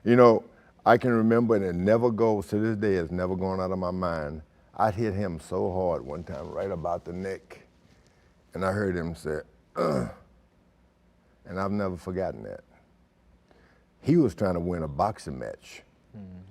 You know, I can remember, and it never goes, to this day, it's never gone out of my mind. I hit him so hard one time, right about the neck, and I heard him say, ugh, and I've never forgotten that. He was trying to win a boxing match.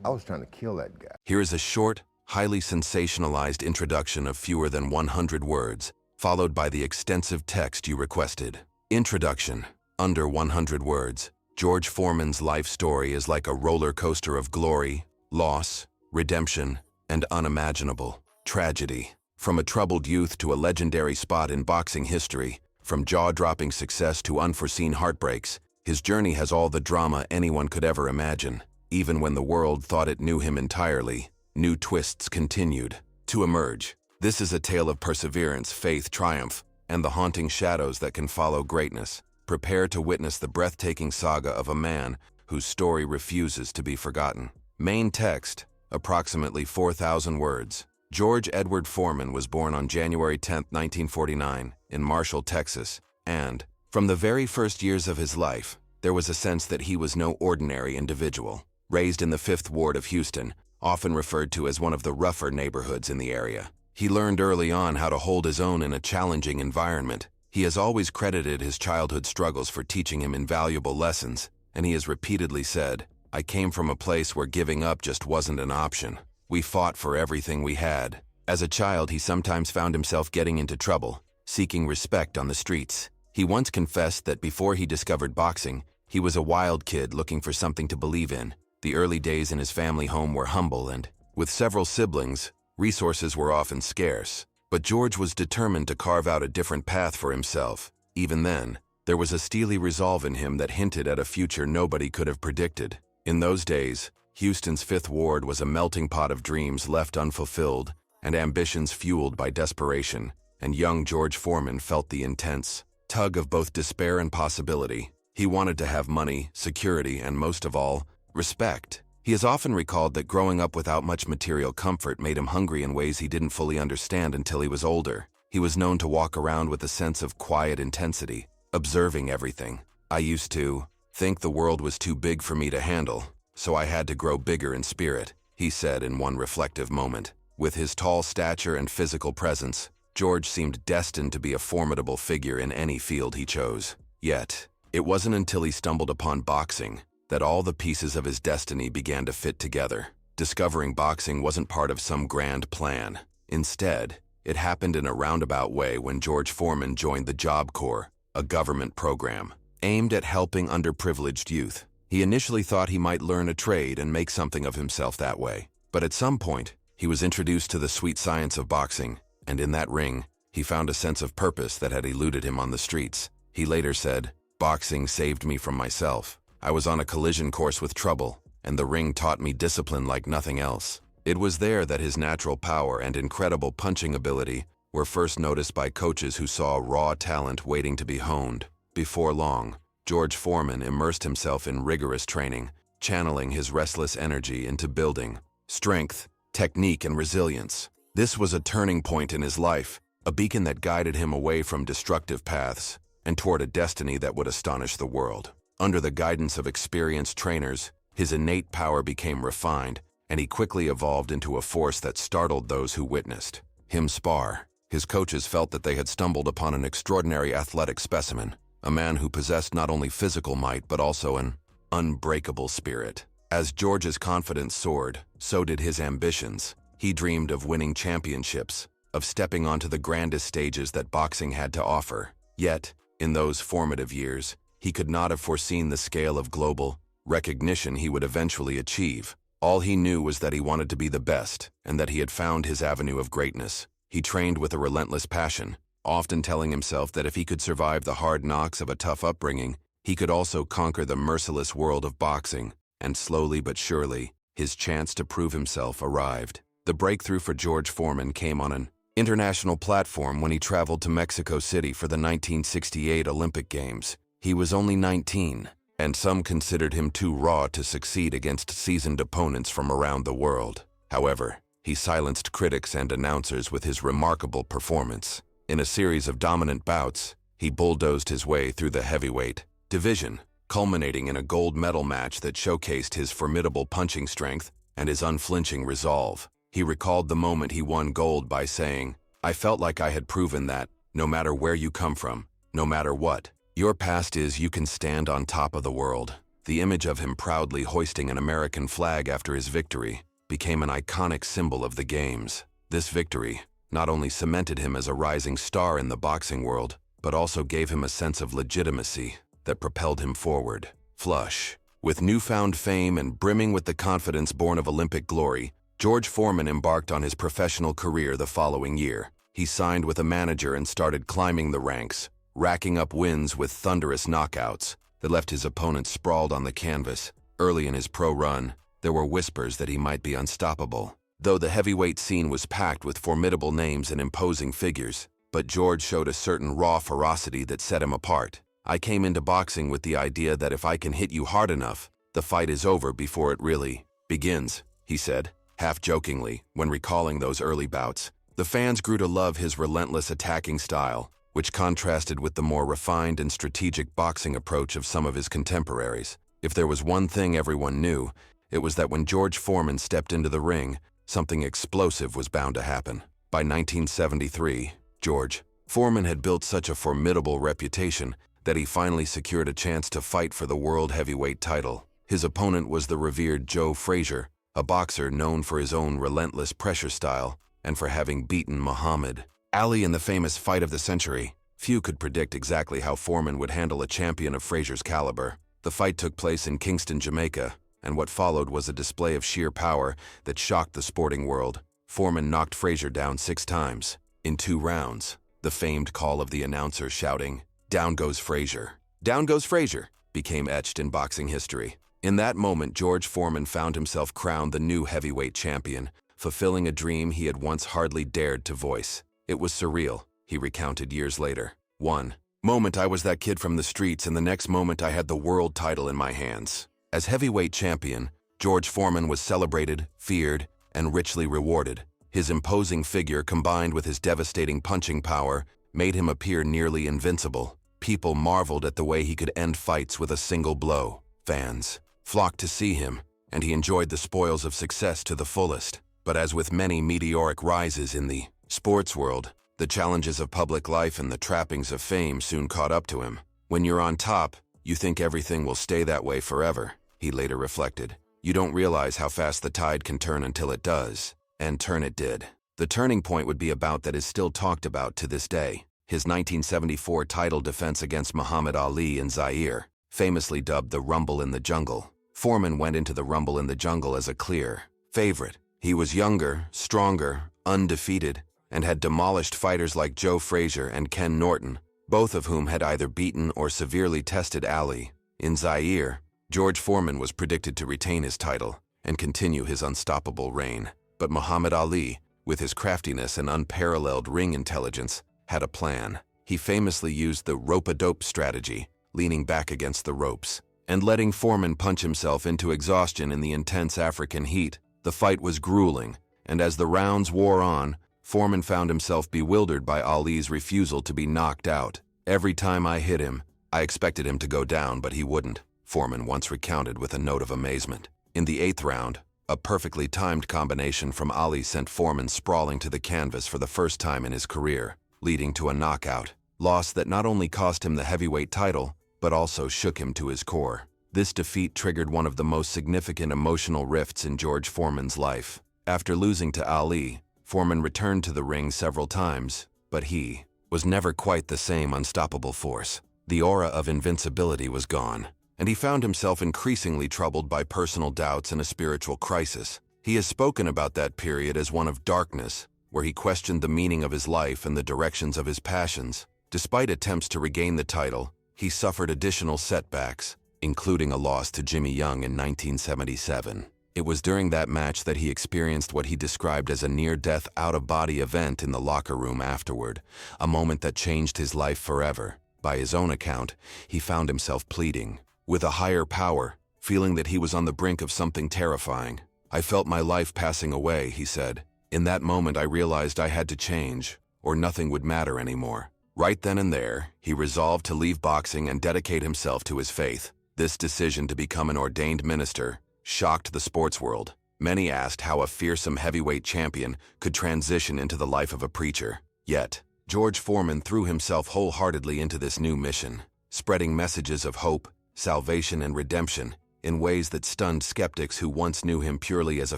I was trying to kill that guy. Here is a short, highly sensationalized introduction of fewer than 100 words, followed by the extensive text you requested. Introduction. Under 100 words. George Foreman's life story is like a roller coaster of glory, loss, redemption, and unimaginable tragedy. From a troubled youth to a legendary spot in boxing history, from jaw-dropping success to unforeseen heartbreaks, his journey has all the drama anyone could ever imagine. Even when the world thought it knew him entirely, new twists continued to emerge. This is a tale of perseverance, faith, triumph, and the haunting shadows that can follow greatness. Prepare to witness the breathtaking saga of a man whose story refuses to be forgotten. Main text, approximately 4,000 words. George Edward Foreman was born on January 10, 1949, in Marshall, Texas, and, from the very first years of his life, there was a sense that he was no ordinary individual. Raised in the 5th Ward of Houston, often referred to as one of the rougher neighborhoods in the area, he learned early on how to hold his own in a challenging environment. He has always credited his childhood struggles for teaching him invaluable lessons, and he has repeatedly said, "I came from a place where giving up just wasn't an option. We fought for everything we had." As a child, he sometimes found himself getting into trouble, seeking respect on the streets. He once confessed that before he discovered boxing, he was a wild kid looking for something to believe in. The early days in his family home were humble, and, with several siblings, resources were often scarce. But George was determined to carve out a different path for himself. Even then, there was a steely resolve in him that hinted at a future nobody could have predicted. In those days, Houston's 5th Ward was a melting pot of dreams left unfulfilled and ambitions fueled by desperation, and young George Foreman felt the intense tug of both despair and possibility. He wanted to have money, security, and most of all, respect. He has often recalled that growing up without much material comfort made him hungry in ways he didn't fully understand until he was older. He was known to walk around with a sense of quiet intensity, observing everything. "I used to think the world was too big for me to handle, so I had to grow bigger in spirit," he said in one reflective moment. With his tall stature and physical presence, George seemed destined to be a formidable figure in any field he chose. Yet, it wasn't until he stumbled upon boxing that all the pieces of his destiny began to fit together. Discovering boxing wasn't part of some grand plan. Instead, it happened in a roundabout way when George Foreman joined the Job Corps, a government program aimed at helping underprivileged youth. He initially thought he might learn a trade and make something of himself that way. But at some point, he was introduced to the sweet science of boxing, and in that ring, he found a sense of purpose that had eluded him on the streets. He later said, "Boxing saved me from myself. I was on a collision course with trouble, and the ring taught me discipline like nothing else." It was there that his natural power and incredible punching ability were first noticed by coaches who saw raw talent waiting to be honed. Before long, George Foreman immersed himself in rigorous training, channeling his restless energy into building strength, technique, and resilience. This was a turning point in his life, a beacon that guided him away from destructive paths and toward a destiny that would astonish the world. Under the guidance of experienced trainers, his innate power became refined, and he quickly evolved into a force that startled those who witnessed him spar. His coaches felt that they had stumbled upon an extraordinary athletic specimen, a man who possessed not only physical might but also an unbreakable spirit. As George's confidence soared, so did his ambitions. He dreamed of winning championships, of stepping onto the grandest stages that boxing had to offer. Yet, in those formative years, he could not have foreseen the scale of global recognition he would eventually achieve. All he knew was that he wanted to be the best, and that he had found his avenue of greatness. He trained with a relentless passion, often telling himself that if he could survive the hard knocks of a tough upbringing, he could also conquer the merciless world of boxing. And slowly but surely, his chance to prove himself arrived. The breakthrough for George Foreman came on an international platform when he traveled to Mexico City for the 1968 Olympic Games. He was only 19, and some considered him too raw to succeed against seasoned opponents from around the world. However, he silenced critics and announcers with his remarkable performance. In a series of dominant bouts, he bulldozed his way through the heavyweight division, culminating in a gold medal match that showcased his formidable punching strength and his unflinching resolve. He recalled the moment he won gold by saying, "I felt like I had proven that, no matter where you come from, no matter what, your past is you can stand on top of the world." The image of him proudly hoisting an American flag after his victory became an iconic symbol of the games. This victory not only cemented him as a rising star in the boxing world, but also gave him a sense of legitimacy that propelled him forward. Flush. With newfound fame and brimming with the confidence born of Olympic glory, George Foreman embarked on his professional career the following year. He signed with a manager and started climbing the ranks, racking up wins with thunderous knockouts that left his opponents sprawled on the canvas. Early in his pro run, there were whispers that he might be unstoppable. Though the heavyweight scene was packed with formidable names and imposing figures, but George showed a certain raw ferocity that set him apart. "I came into boxing with the idea that if I can hit you hard enough, the fight is over before it really begins," he said, half-jokingly, when recalling those early bouts. The fans grew to love his relentless attacking style, which contrasted with the more refined and strategic boxing approach of some of his contemporaries. If there was one thing everyone knew, it was that when George Foreman stepped into the ring, something explosive was bound to happen. By 1973, George Foreman had built such a formidable reputation that he finally secured a chance to fight for the world heavyweight title. His opponent was the revered Joe Frazier, a boxer known for his own relentless pressure style and for having beaten Muhammad Ali in the famous fight of the century. Few could predict exactly how Foreman would handle a champion of Frazier's caliber. The fight took place in Kingston, Jamaica, and what followed was a display of sheer power that shocked the sporting world. Foreman knocked Frazier down 6 times, in 2 rounds. The famed call of the announcer shouting, "Down goes Frazier, down goes Frazier," became etched in boxing history. In that moment, George Foreman found himself crowned the new heavyweight champion, fulfilling a dream he had once hardly dared to voice. "It was surreal," he recounted years later. "One moment I was that kid from the streets, and the next moment I had the world title in my hands." As heavyweight champion, George Foreman was celebrated, feared, and richly rewarded. His imposing figure, combined with his devastating punching power, made him appear nearly invincible. People marveled at the way he could end fights with a single blow. Fans flocked to see him, and he enjoyed the spoils of success to the fullest. But as with many meteoric rises in the sports world, the challenges of public life and the trappings of fame soon caught up to him. "When you're on top, you think everything will stay that way forever," he later reflected. "You don't realize how fast the tide can turn until it does." And turn it did. The turning point would be a bout that is still talked about to this day. His 1974 title defense against Muhammad Ali in Zaire, famously dubbed the Rumble in the Jungle. Foreman went into the Rumble in the Jungle as a clear favorite. He was younger, stronger, undefeated, and had demolished fighters like Joe Frazier and Ken Norton, both of whom had either beaten or severely tested Ali. In Zaire, George Foreman was predicted to retain his title and continue his unstoppable reign. But Muhammad Ali, with his craftiness and unparalleled ring intelligence, had a plan. He famously used the rope-a-dope strategy, leaning back against the ropes, and letting Foreman punch himself into exhaustion in the intense African heat. The fight was grueling, and as the rounds wore on, Foreman found himself bewildered by Ali's refusal to be knocked out. "Every time I hit him, I expected him to go down, but he wouldn't," Foreman once recounted with a note of amazement. In the 8th round, a perfectly timed combination from Ali sent Foreman sprawling to the canvas for the first time in his career, leading to a knockout loss that not only cost him the heavyweight title, but also shook him to his core. This defeat triggered one of the most significant emotional rifts in George Foreman's life. After losing to Ali, Foreman returned to the ring several times, but he was never quite the same unstoppable force. The aura of invincibility was gone, and he found himself increasingly troubled by personal doubts and a spiritual crisis. He has spoken about that period as one of darkness, where he questioned the meaning of his life and the directions of his passions. Despite attempts to regain the title, he suffered additional setbacks, including a loss to Jimmy Young in 1977. It was during that match that he experienced what he described as a near-death out-of-body event in the locker room afterward, a moment that changed his life forever. By his own account, he found himself pleading with a higher power, feeling that he was on the brink of something terrifying. "I felt my life passing away," he said. "In that moment I realized I had to change, or nothing would matter anymore." Right then and there, he resolved to leave boxing and dedicate himself to his faith. This decision to become an ordained minister shocked the sports world. Many asked how a fearsome heavyweight champion could transition into the life of a preacher. Yet, George Foreman threw himself wholeheartedly into this new mission, spreading messages of hope, salvation, and redemption in ways that stunned skeptics who once knew him purely as a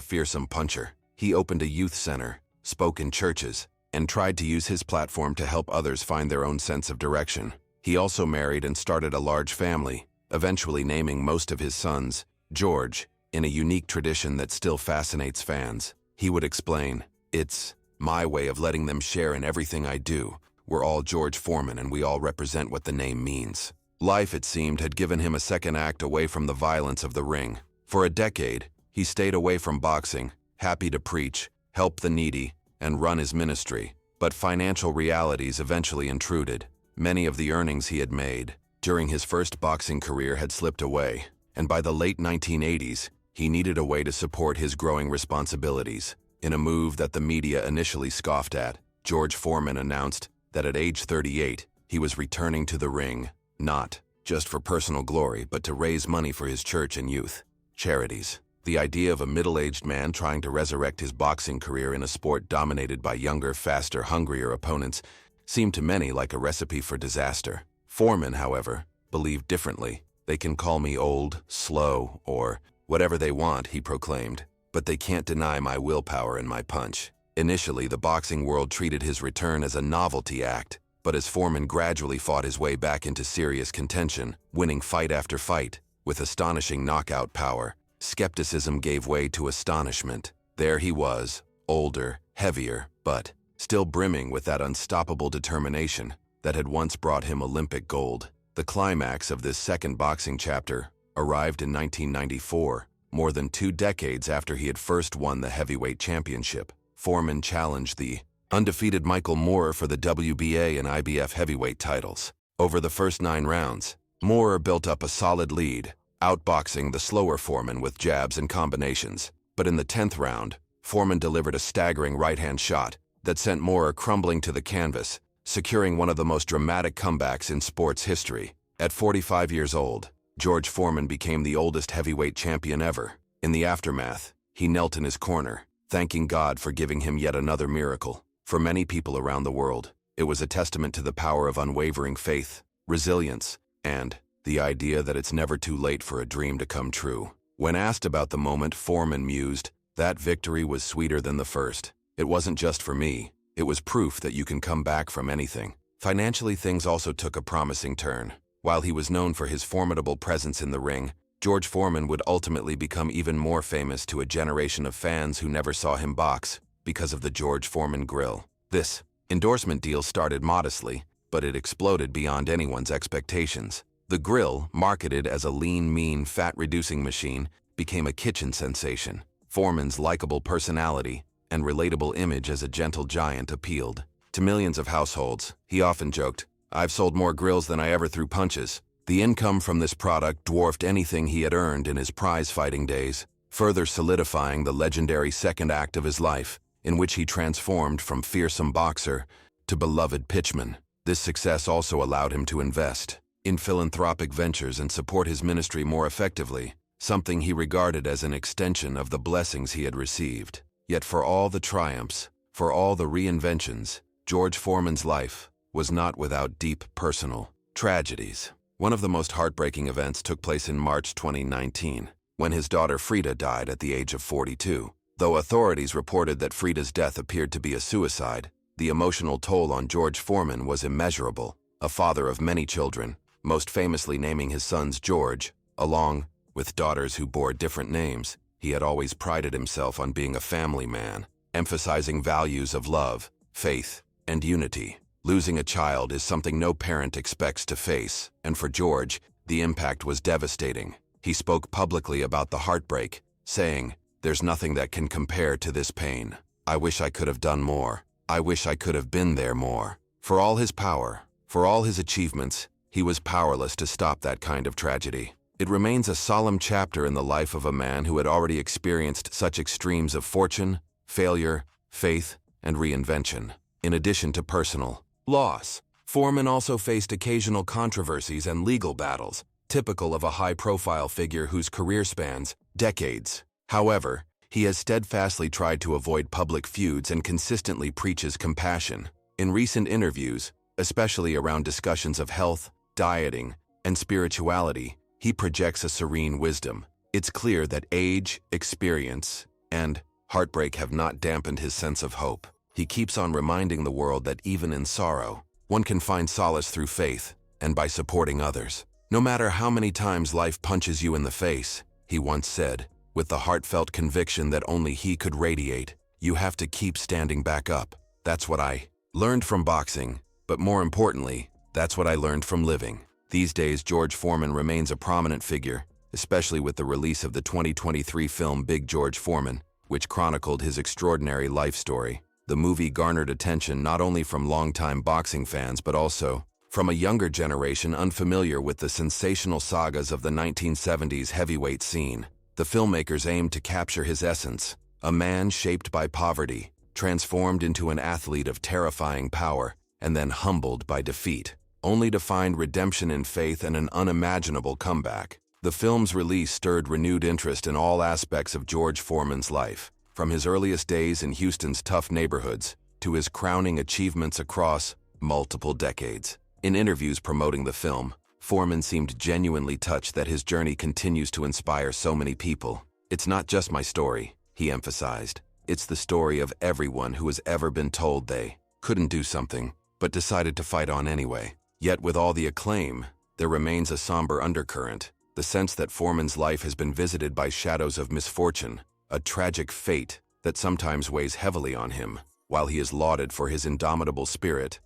fearsome puncher. He opened a youth center, spoke in churches, and tried to use his platform to help others find their own sense of direction. He also married and started a large family, eventually naming most of his sons George, in a unique tradition that still fascinates fans. He would explain, "It's my way of letting them share in everything I do. We're all George Foreman and we all represent what the name means." Life, it seemed, had given him a second act away from the violence of the ring. For a decade, he stayed away from boxing, happy to preach, help the needy, and run his ministry. But financial realities eventually intruded. Many of the earnings he had made during his first boxing career had slipped away, and by the late 1980s, he needed a way to support his growing responsibilities. In a move that the media initially scoffed at, George Foreman announced that at age 38, he was returning to the ring, not just for personal glory, but to raise money for his church and youth charities. The idea of a middle-aged man trying to resurrect his boxing career in a sport dominated by younger, faster, hungrier opponents seemed to many like a recipe for disaster. Foreman, however, believed differently. "They can call me old, slow, or whatever they want," he proclaimed, "but they can't deny my willpower and my punch." Initially, the boxing world treated his return as a novelty act, but as Foreman gradually fought his way back into serious contention, winning fight after fight, with astonishing knockout power, skepticism gave way to astonishment. There he was, older, heavier, but still brimming with that unstoppable determination that had once brought him Olympic gold. The climax of this second boxing chapter arrived in 1994, more than 2 decades after he had first won the heavyweight championship. Foreman challenged the undefeated Michael Moorer for the WBA and IBF heavyweight titles. Over the first 9 rounds, Moorer built up a solid lead, outboxing the slower Foreman with jabs and combinations. But in the 10th round, Foreman delivered a staggering right-hand shot that sent Moorer crumbling to the canvas, securing one of the most dramatic comebacks in sports history. At 45 years old, George Foreman became the oldest heavyweight champion ever. In the aftermath, he knelt in his corner, thanking God for giving him yet another miracle. For many people around the world, it was a testament to the power of unwavering faith, resilience, and the idea that it's never too late for a dream to come true. When asked about the moment, Foreman mused, "That victory was sweeter than the first. It wasn't just for me. It was proof that you can come back from anything." Financially, things also took a promising turn. While he was known for his formidable presence in the ring, George Foreman would ultimately become even more famous to a generation of fans who never saw him box because of the George Foreman grill. This endorsement deal started modestly, but it exploded beyond anyone's expectations. The grill, marketed as a lean, mean, fat-reducing machine, became a kitchen sensation. Foreman's likable personality and relatable image as a gentle giant appealed to millions of households. He often joked, "I've sold more grills than I ever threw punches." The income from this product dwarfed anything he had earned in his prize-fighting days, further solidifying the legendary second act of his life, in which he transformed from fearsome boxer to beloved pitchman. This success also allowed him to invest in philanthropic ventures and support his ministry more effectively, something he regarded as an extension of the blessings he had received. Yet for all the triumphs, for all the reinventions, George Foreman's life was not without deep personal tragedies. One of the most heartbreaking events took place in March 2019, when his daughter Frida died at the age of 42. Though authorities reported that Frida's death appeared to be a suicide, the emotional toll on George Foreman was immeasurable. A father of many children, most famously naming his sons George, along with daughters who bore different names, he had always prided himself on being a family man, emphasizing values of love, faith, and unity. Losing a child is something no parent expects to face, and for George, the impact was devastating. He spoke publicly about the heartbreak, saying, "There's nothing that can compare to this pain. I wish I could have done more. I wish I could have been there more." For all his power, for all his achievements, he was powerless to stop that kind of tragedy. It remains a solemn chapter in the life of a man who had already experienced such extremes of fortune, failure, faith, and reinvention. In addition to personal loss, Foreman also faced occasional controversies and legal battles. typical of a high-profile figure whose career spans decades. However, he has steadfastly tried to avoid public feuds and consistently preaches compassion. In recent interviews, especially around discussions of health, dieting, and spirituality, he projects a serene wisdom. It's clear that age, experience, and heartbreak have not dampened his sense of hope. He keeps on reminding the world that even in sorrow, one can find solace through faith and by supporting others. No matter how many times life punches you in the face, he once said, with the heartfelt conviction that only he could radiate, you have to keep standing back up. That's what I learned from boxing, but more importantly, that's what I learned from living. These days, George Foreman remains a prominent figure, especially with the release of the 2023 film Big George Foreman, which chronicled his extraordinary life story. The movie garnered attention not only from longtime boxing fans but also from a younger generation unfamiliar with the sensational sagas of the 1970s heavyweight scene. The filmmakers aimed to capture his essence, a man shaped by poverty, transformed into an athlete of terrifying power, and then humbled by defeat, only to find redemption in faith and an unimaginable comeback. The film's release stirred renewed interest in all aspects of George Foreman's life, from his earliest days in Houston's tough neighborhoods to his crowning achievements across multiple decades. In interviews promoting the film, Foreman seemed genuinely touched that his journey continues to inspire so many people. It's not just my story, he emphasized. It's the story of everyone who has ever been told they couldn't do something, but decided to fight on anyway. Yet with all the acclaim, there remains a somber undercurrent, the sense that Foreman's life has been visited by shadows of misfortune, a tragic fate that sometimes weighs heavily on him. While he is lauded for his indomitable spirit,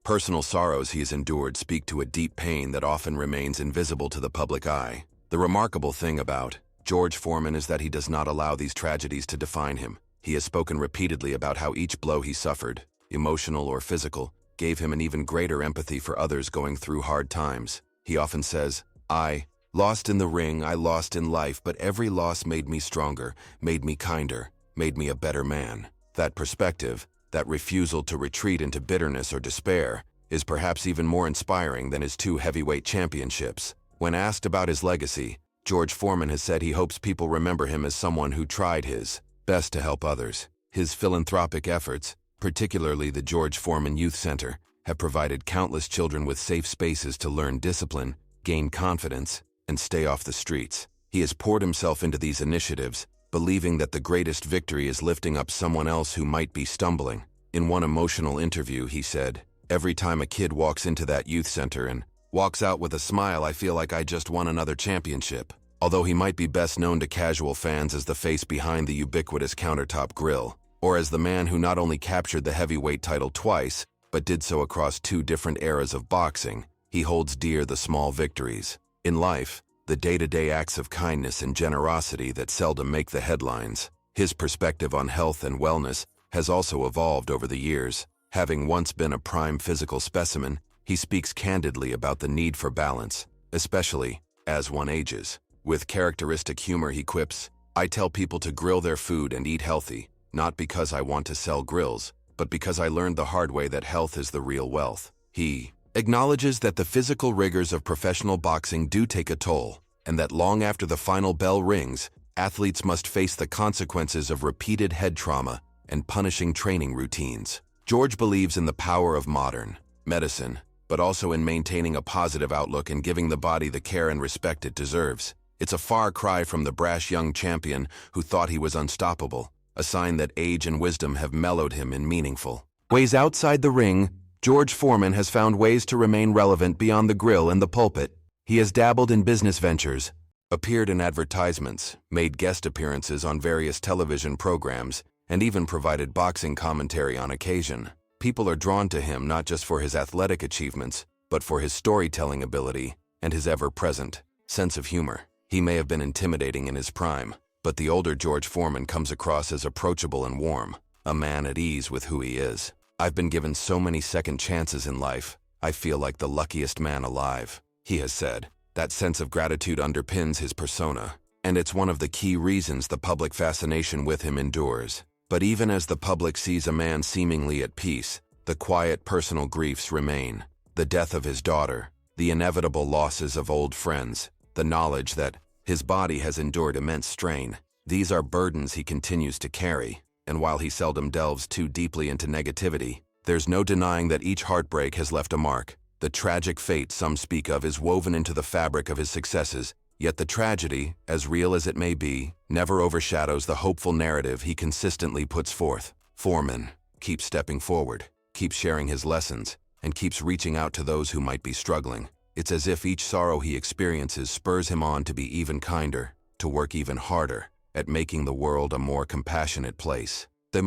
personal sorrows he has endured speak to a deep pain that often remains invisible to the public eye. The remarkable thing about George Foreman is that he does not allow these tragedies to define him. He has spoken repeatedly about how each blow he suffered, emotional or physical, gave him an even greater empathy for others going through hard times. He often says, "I lost in the ring, I lost in life, but every loss made me stronger, made me kinder, made me a better man." That perspective, that refusal to retreat into bitterness or despair, is perhaps even more inspiring than his 2 heavyweight championships. When asked about his legacy, George Foreman has said he hopes people remember him as someone who tried his best to help others. His philanthropic efforts, particularly the George Foreman Youth Center, have provided countless children with safe spaces to learn discipline, gain confidence, and stay off the streets. He has poured himself into these initiatives, believing that the greatest victory is lifting up someone else who might be stumbling. In one emotional interview, he said, "Every time a kid walks into that youth center and walks out with a smile, I feel like I just won another championship." Although he might be best known to casual fans as the face behind the ubiquitous countertop grill, or as the man who not only captured the heavyweight title twice, but did so across 2 different eras of boxing, he holds dear the small victories. In life, the day-to-day acts of kindness and generosity that seldom make the headlines. His perspective on health and wellness has also evolved over the years. Having once been a prime physical specimen, he speaks candidly about the need for balance, especially as one ages. With characteristic humor, he quips, "I tell people to grill their food and eat healthy, not because I want to sell grills, but because I learned the hard way that health is the real wealth." He acknowledges that the physical rigors of professional boxing do take a toll, and that long after the final bell rings, athletes must face the consequences of repeated head trauma and punishing training routines. George believes in the power of modern medicine, but also in maintaining a positive outlook and giving the body the care and respect it deserves. It's a far cry from the brash young champion who thought he was unstoppable, a sign that age and wisdom have mellowed him in meaningful ways. Outside the ring, George Foreman has found ways to remain relevant beyond the grill and the pulpit. He has dabbled in business ventures, appeared in advertisements, made guest appearances on various television programs, and even provided boxing commentary on occasion. People are drawn to him not just for his athletic achievements, but for his storytelling ability and his ever-present sense of humor. He may have been intimidating in his prime, but the older George Foreman comes across as approachable and warm, a man at ease with who he is. "I've been given so many second chances in life. I feel like the luckiest man alive," he has said. That sense of gratitude underpins his persona, and it's one of the key reasons the public fascination with him endures. But even as the public sees a man seemingly at peace, the quiet personal griefs remain. The death of his daughter, the inevitable losses of old friends, the knowledge that his body has endured immense strain. These are burdens he continues to carry, and while he seldom delves too deeply into negativity, there's no denying that each heartbreak has left a mark. The tragic fate some speak of is woven into the fabric of his successes, yet the tragedy, as real as it may be, never overshadows the hopeful narrative he consistently puts forth. Foreman keeps stepping forward, keeps sharing his lessons, and keeps reaching out to those who might be struggling. It's as if each sorrow he experiences spurs him on to be even kinder, to work even harder at making the world a more compassionate place. The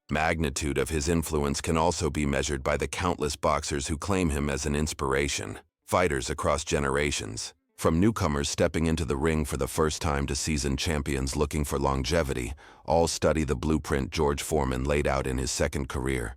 magnitude of his influence can also be measured by the countless boxers who claim him as an inspiration, fighters across generations. From newcomers stepping into the ring for the first time to seasoned champions looking for longevity, all study the blueprint George Foreman laid out in his second career.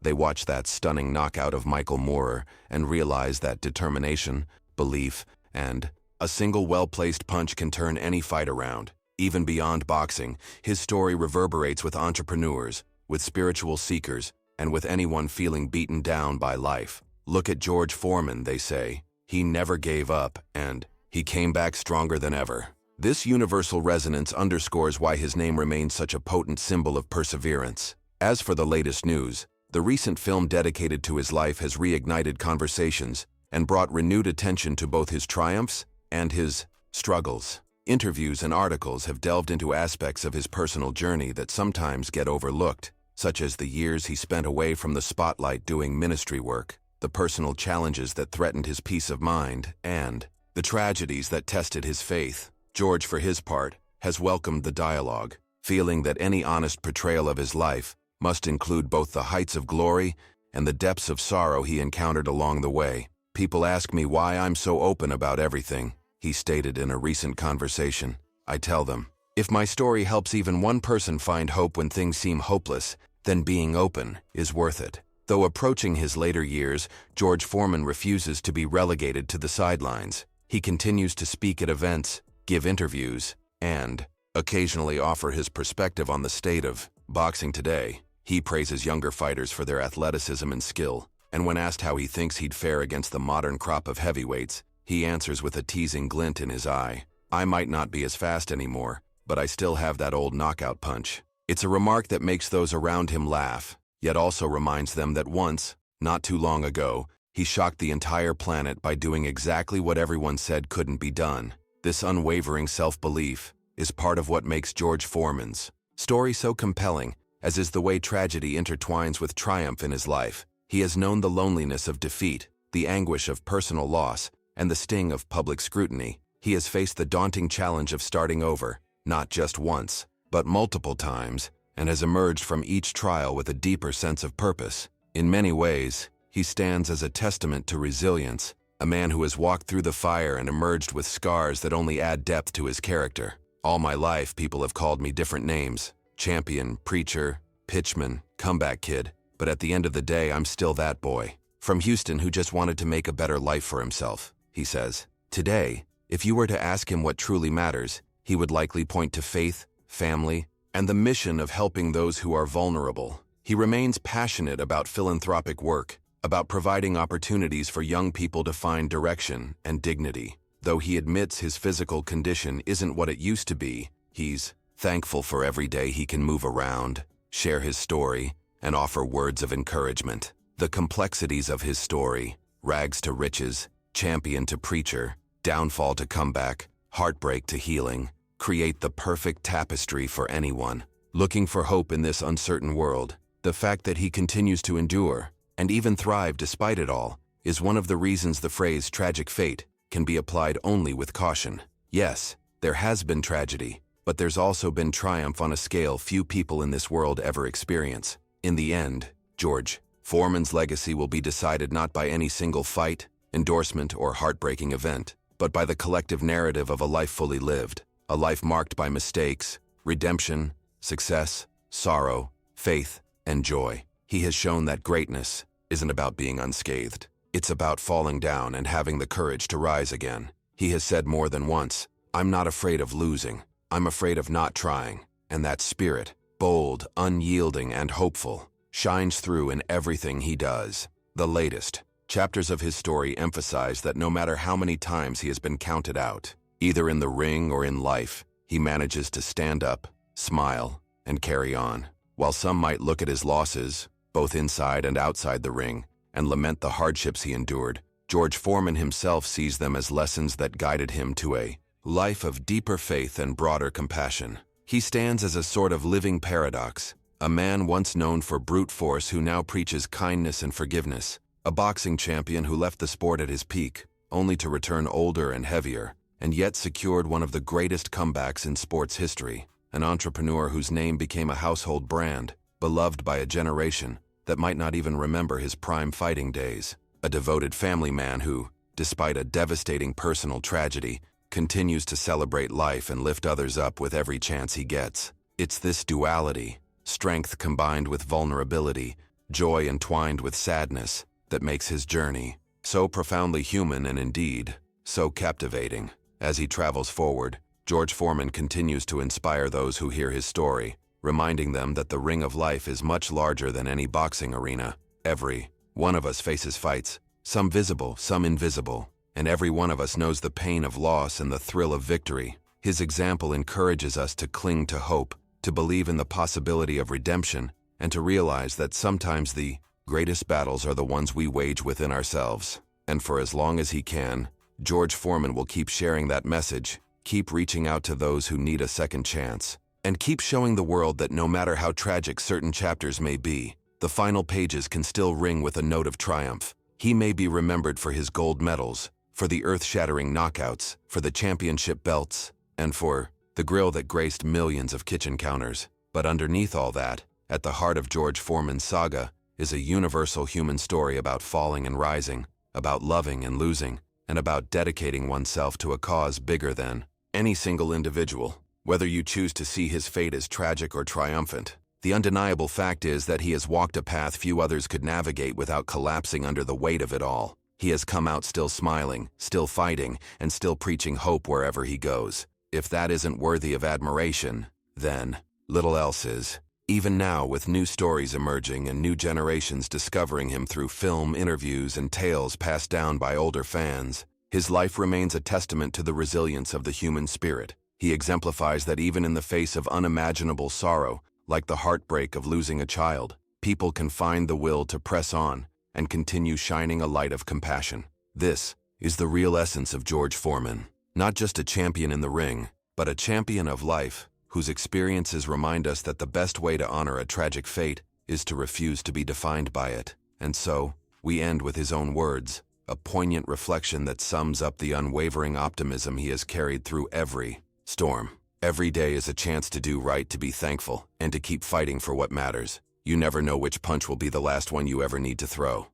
They watch that stunning knockout of Michael Moorer and realize that determination, belief, and a single well-placed punch can turn any fight around. Even beyond boxing, his story reverberates with entrepreneurs, with spiritual seekers, and with anyone feeling beaten down by life. Look at George Foreman, they say. He never gave up, and he came back stronger than ever. This universal resonance underscores why his name remains such a potent symbol of perseverance. As for the latest news, the recent film dedicated to his life has reignited conversations and brought renewed attention to both his triumphs and his struggles. Interviews and articles have delved into aspects of his personal journey that sometimes get overlooked, such as the years he spent away from the spotlight doing ministry work, the personal challenges that threatened his peace of mind, and the tragedies that tested his faith. George, for his part, has welcomed the dialogue, feeling that any honest portrayal of his life must include both the heights of glory and the depths of sorrow he encountered along the way. People ask me why I'm so open about everything, he stated in a recent conversation. I tell them, if my story helps even one person find hope when things seem hopeless, then being open is worth it. Though approaching his later years, George Foreman refuses to be relegated to the sidelines. He continues to speak at events, give interviews, and occasionally offer his perspective on the state of boxing today. He praises younger fighters for their athleticism and skill, and when asked how he thinks he'd fare against the modern crop of heavyweights, he answers with a teasing glint in his eye. I might not be as fast anymore, but I still have that old knockout punch. It's a remark that makes those around him laugh, yet also reminds them that once, not too long ago, he shocked the entire planet by doing exactly what everyone said couldn't be done. This unwavering self-belief is part of what makes George Foreman's story so compelling, as is the way tragedy intertwines with triumph in his life. He has known the loneliness of defeat, the anguish of personal loss, and the sting of public scrutiny. He has faced the daunting challenge of starting over, not just once, but multiple times, and has emerged from each trial with a deeper sense of purpose. In many ways, he stands as a testament to resilience, a man who has walked through the fire and emerged with scars that only add depth to his character. All my life, people have called me different names: champion, preacher, pitchman, comeback kid. But at the end of the day, I'm still that boy from Houston who just wanted to make a better life for himself, he says. Today, if you were to ask him what truly matters, he would likely point to faith, family, and the mission of helping those who are vulnerable. He remains passionate about philanthropic work, about providing opportunities for young people to find direction and dignity. Though he admits his physical condition isn't what it used to be, he's thankful for every day he can move around, share his story, and offer words of encouragement. The complexities of his story, rags to riches, champion to preacher, downfall to comeback, heartbreak to healing, create the perfect tapestry for anyone looking for hope in this uncertain world. The fact that he continues to endure, and even thrive despite it all, is one of the reasons the phrase tragic fate can be applied only with caution. Yes, there has been tragedy, but there's also been triumph on a scale few people in this world ever experience. In the end, George Foreman's legacy will be decided not by any single fight, endorsement, or heartbreaking event, but by the collective narrative of a life fully lived, a life marked by mistakes, redemption, success, sorrow, faith, and joy. He has shown that greatness isn't about being unscathed. It's about falling down and having the courage to rise again. He has said more than once, "I'm not afraid of losing. I'm afraid of not trying." And that spirit, bold, unyielding, and hopeful, shines through in everything he does. The latest Chapters of his story emphasize that no matter how many times he has been counted out, either in the ring or in life, he manages to stand up, smile, and carry on. While some might look at his losses, both inside and outside the ring, and lament the hardships he endured, George Foreman himself sees them as lessons that guided him to a life of deeper faith and broader compassion. He stands as a sort of living paradox, a man once known for brute force who now preaches kindness and forgiveness, a boxing champion who left the sport at his peak, only to return older and heavier, and yet secured one of the greatest comebacks in sports history, an entrepreneur whose name became a household brand, beloved by a generation that might not even remember his prime fighting days, a devoted family man who, despite a devastating personal tragedy, continues to celebrate life and lift others up with every chance he gets. It's this duality, strength combined with vulnerability, joy entwined with sadness, that makes his journey so profoundly human and indeed so captivating. As he travels forward, George Foreman continues to inspire those who hear his story, reminding them that the ring of life is much larger than any boxing arena. Every one of us faces fights, some visible, some invisible, and every one of us knows the pain of loss and the thrill of victory. His example encourages us to cling to hope, to believe in the possibility of redemption, and to realize that sometimes the greatest battles are the ones we wage within ourselves. And for as long as he can, George Foreman will keep sharing that message, keep reaching out to those who need a second chance, and keep showing the world that no matter how tragic certain chapters may be, the final pages can still ring with a note of triumph. He may be remembered for his gold medals, for the earth-shattering knockouts, for the championship belts, and for the grill that graced millions of kitchen counters. But underneath all that, at the heart of George Foreman's saga, is a universal human story about falling and rising, about loving and losing, and about dedicating oneself to a cause bigger than any single individual. Whether you choose to see his fate as tragic or triumphant, the undeniable fact is that he has walked a path few others could navigate without collapsing under the weight of it all. He has come out still smiling, still fighting, and still preaching hope wherever he goes. If that isn't worthy of admiration, then little else is. Even now, with new stories emerging and new generations discovering him through film, interviews, and tales passed down by older fans, his life remains a testament to the resilience of the human spirit. He exemplifies that even in the face of unimaginable sorrow, like the heartbreak of losing a child, people can find the will to press on and continue shining a light of compassion. This is the real essence of George Foreman. Not just a champion in the ring, but a champion of life, whose experiences remind us that the best way to honor a tragic fate is to refuse to be defined by it. And so, we end with his own words, a poignant reflection that sums up the unwavering optimism he has carried through every storm. Every day is a chance to do right, to be thankful, and to keep fighting for what matters. You never know which punch will be the last one you ever need to throw.